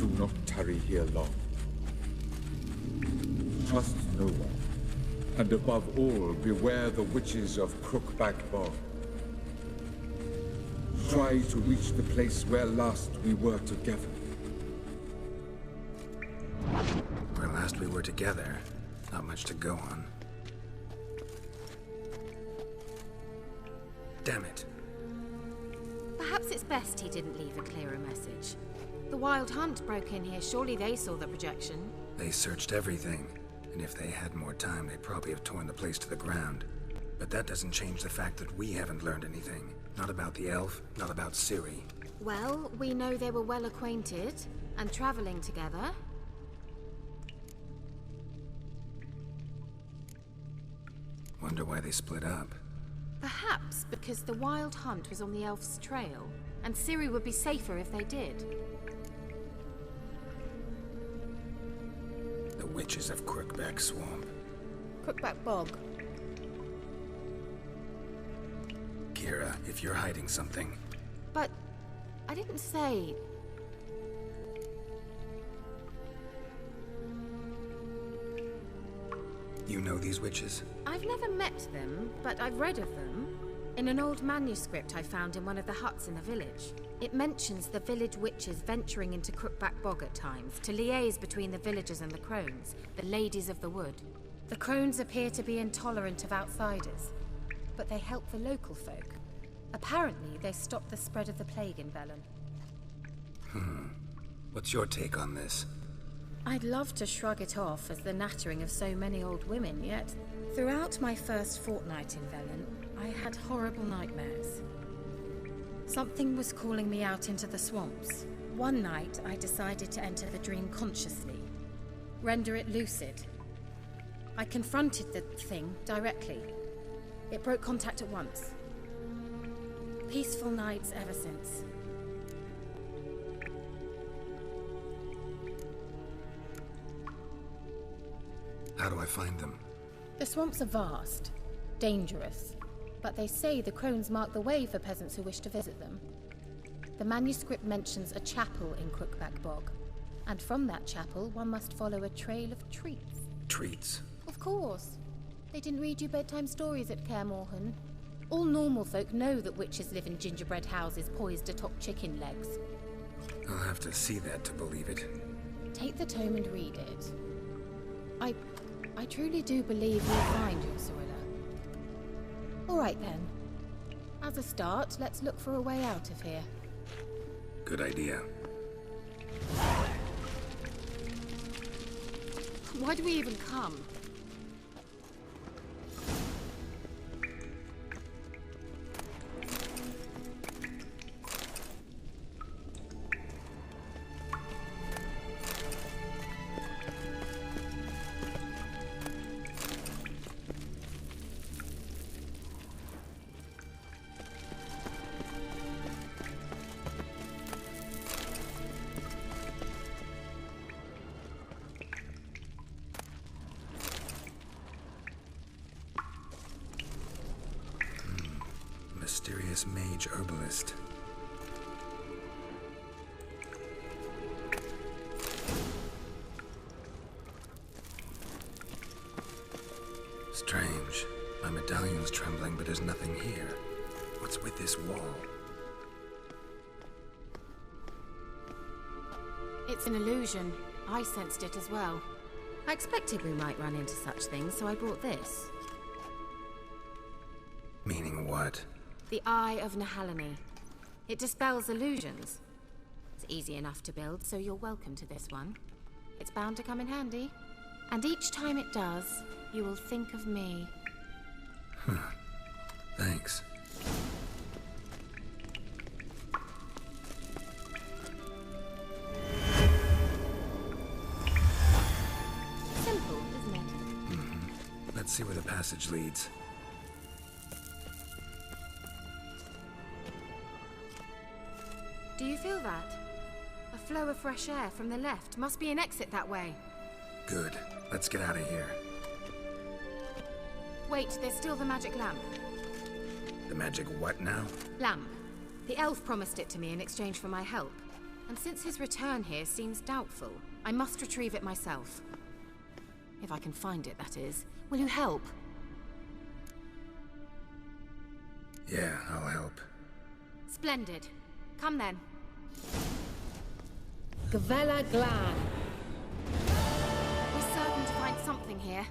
do not tarry here long. Trust no one, and above all, beware the witches of Crookback Bog. Try to reach the place where last we were together. Where last we were together, not much to go on. Damn it. Perhaps it's best he didn't leave a clearer message. The Wild Hunt broke in here. Surely they saw the projection. They searched everything, and if they had more time, they'd probably have torn the place to the ground. But that doesn't change the fact that we haven't learned anything. Not about the elf, not about Ciri. Well, we know they were well acquainted, and traveling together. Wonder why they split up. Perhaps because the Wild Hunt was on the elf's trail, and Ciri would be safer if they did. The witches of Crookback Swamp. Crookback Bog. Kira, if you're hiding something... But I didn't say... You know these witches? I've never met them, but I've read of them. In an old manuscript I found in one of the huts in the village. It mentions the village witches venturing into Crookback Bog at times to liaise between the villagers and the crones, the ladies of the wood. The crones appear to be intolerant of outsiders, but they help the local folk. Apparently, they stopped the spread of the plague in Velen. What's your take on this? I'd love to shrug it off as the nattering of so many old women, yet throughout my first fortnight in Velen, I had horrible nightmares. Something was calling me out into the swamps. One night, I decided to enter the dream consciously, render it lucid. I confronted the thing directly. It broke contact at once. Peaceful nights ever since. How do I find them? The swamps are vast, dangerous, but they say the crones mark the way for peasants who wish to visit them. The manuscript mentions a chapel in Crookback Bog, and from that chapel one must follow a trail of treats. Treats? Of course. They didn't read you bedtime stories at Kaer Morhen. All normal folk know that witches live in gingerbread houses poised atop chicken legs. I'll have to see that to believe it. Take the tome and read it. I truly do believe you'll find your Cirilla. All right then. As a start, let's look for a way out of here. Good idea. Why do we even come? Mysterious mage herbalist. Strange. My medallion's trembling, but there's nothing here. What's with this wall? It's an illusion. I sensed it as well. I expected we might run into such things, so I brought this. Meaning what? The Eye of Nahalani. It dispels illusions. It's easy enough to build, so you're welcome to this one. It's bound to come in handy. And each time it does, you will think of me. Thanks. Simple, isn't it? Let's see where the passage leads. Do you feel that? A flow of fresh air from the left. Must be an exit that way. Good. Let's get out of here. Wait, there's still the magic lamp. The magic what now? Lamp. The elf promised it to me in exchange for my help. And since his return here seems doubtful, I must retrieve it myself. If I can find it, that is. Will you help? Yeah, I'll help. Splendid. Come then. Gavella Glan. We're certain to find something here.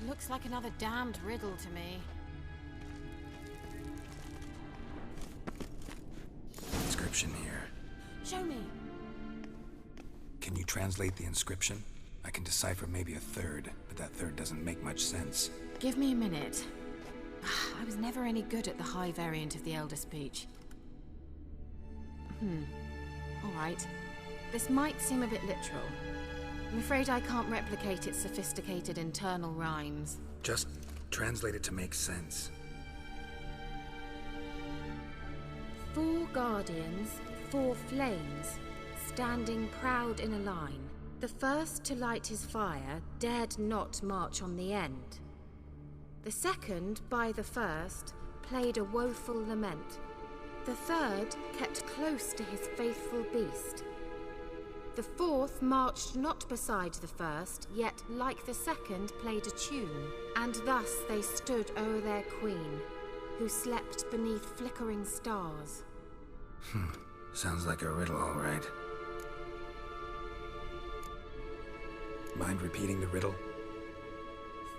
Looks like another damned riddle to me. Inscription here. Show me. Can you translate the inscription? I can decipher maybe a third, but that third doesn't make much sense. Give me a minute. I was never any good at the high variant of the Elder Speech. All right. This might seem a bit literal. I'm afraid I can't replicate its sophisticated internal rhymes. Just translate it to make sense. 4 guardians, 4 flames, standing proud in a line. The first to light his fire dared not march on the end. The second, by the first, played a woeful lament. The third kept close to his faithful beast. The fourth marched not beside the first, yet like the second played a tune. And thus they stood o'er their queen, who slept beneath flickering stars. Sounds like a riddle, all right. Mind repeating the riddle?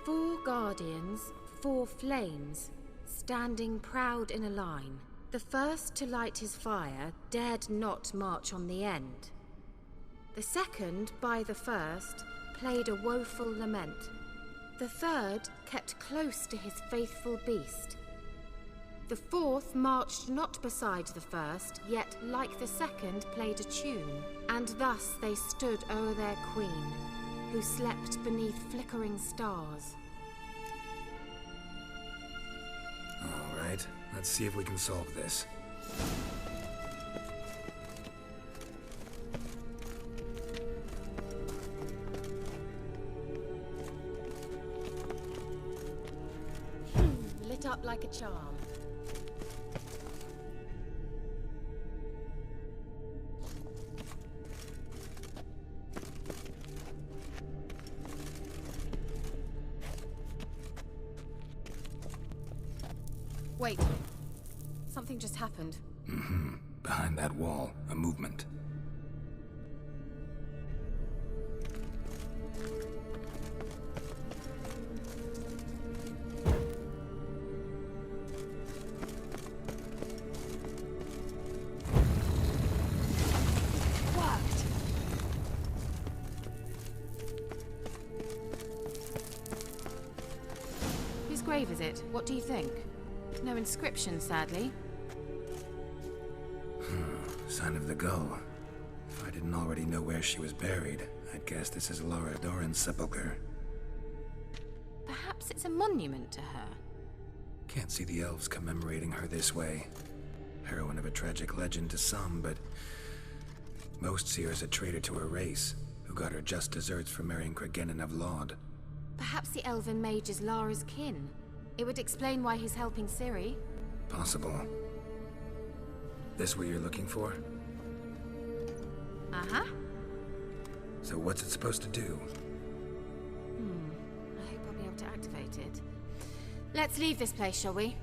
4 guardians, 4 flames, standing proud in a line. The first to light his fire dared not march on the end. The second, by the first, played a woeful lament. The third kept close to his faithful beast. The fourth marched not beside the first, yet like the second played a tune. And thus they stood o'er their queen, who slept beneath flickering stars. All right, let's see if we can solve this. Lit up like a charm. Wait. Something just happened. Behind that wall, a movement. Worked! Whose grave is it? What do you think? No inscription, sadly. Sign of the gull. If I didn't already know where she was buried, I'd guess this is Laura Doran's sepulcher. Perhaps it's a monument to her. Can't see the elves commemorating her this way. Heroine of a tragic legend to some, but most see her as a traitor to her race, who got her just deserts for marrying Cregennan of Laud. Perhaps the elven mage is Lara's kin. It would explain why he's helping Ciri. Possible. This what you're looking for? Uh-huh. So what's it supposed to do? I hope I'll be able to activate it. Let's leave this place, shall we?